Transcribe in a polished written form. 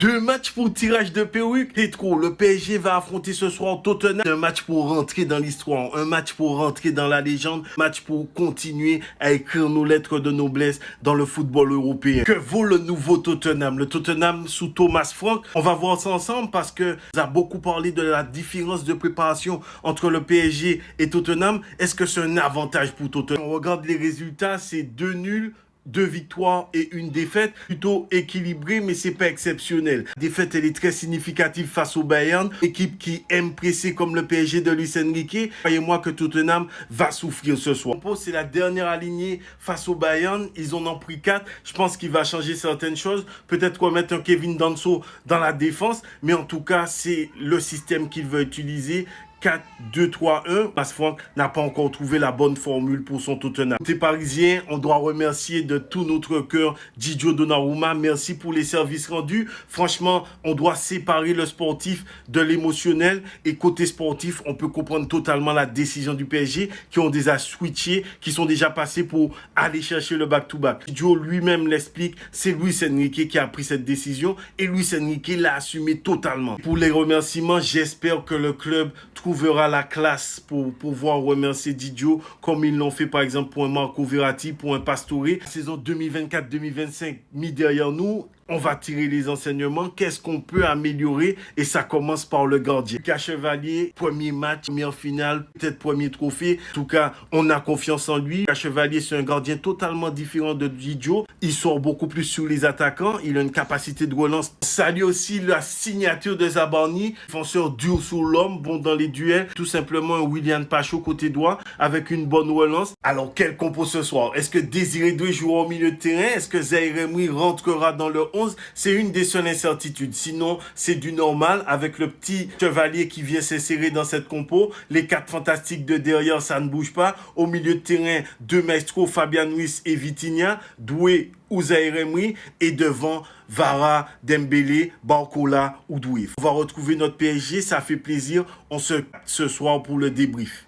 Deux matchs pour tirage de perruque, c'est trop. Le PSG va affronter ce soir Tottenham. Un match pour rentrer dans l'histoire, un match pour rentrer dans la légende, un match pour continuer à écrire nos lettres de noblesse dans le football européen. Que vaut le nouveau Tottenham? Le Tottenham sous Thomas Frank. On va voir ça ensemble parce que on a beaucoup parlé de la différence de préparation entre le PSG et Tottenham. Est-ce que c'est un avantage pour Tottenham? On regarde les résultats, c'est 2 nuls. 2 victoires et une défaite, plutôt équilibrée, mais c'est pas exceptionnel. La défaite, elle est très significative face au Bayern, équipe qui aime presser comme le PSG de Luis Enrique. Croyez-moi que Tottenham va souffrir ce soir. C'est la dernière alignée face au Bayern, ils en ont pris 4. Je pense qu'il va changer certaines choses, peut-être remettre un Kevin Danso dans la défense, mais en tout cas, c'est le système qu'il veut utiliser. 4-2-3-1, parce que Franck n'a pas encore trouvé la bonne formule pour son Tottenham. Côté parisien, on doit remercier de tout notre cœur Gigio Donnarumma. Merci pour les services rendus. Franchement, on doit séparer le sportif de l'émotionnel. Et côté sportif, on peut comprendre totalement la décision du PSG qui ont déjà switché, qui sont déjà passés pour aller chercher le back-to-back. Gigio lui-même l'explique, c'est Luis Enrique qui a pris cette décision et Luis Enrique l'a assumé totalement. Pour les remerciements, j'espère que le club trouvera la classe pour pouvoir remercier Didio comme ils l'ont fait par exemple pour un Marco Verratti, pour un Pastore. Saison 2024-2025 mis derrière nous. On va tirer les enseignements. Qu'est-ce qu'on peut améliorer? Et ça commence par le gardien. Lucas Chevalier, premier match, première finale, peut-être premier trophée. En tout cas, on a confiance en lui. Lucas Chevalier, c'est un gardien totalement différent de Didio. Il sort beaucoup plus sur les attaquants. Il a une capacité de relance. Salue aussi la signature de Zabarni. Défenseur dur sur l'homme, bon dans les duels. Tout simplement un William Pacho côté droit avec une bonne relance. Alors, quel compo ce soir? Est-ce que Désiré Doué jouera au milieu de terrain? Est-ce que Zaïre Emery rentrera dans le 11? C'est une des seules incertitudes. Sinon, c'est du normal avec le petit Chevalier qui vient s'insérer dans cette compo. Les 4 fantastiques de derrière, ça ne bouge pas. Au milieu de terrain, 2 maestros, Fabian Ruiz et Vitinha. Doué ou Zaïre Emery. Et devant, Vara, Dembélé, Barcola ou Doué. On va retrouver notre PSG. Ça fait plaisir. On se soir pour le débrief.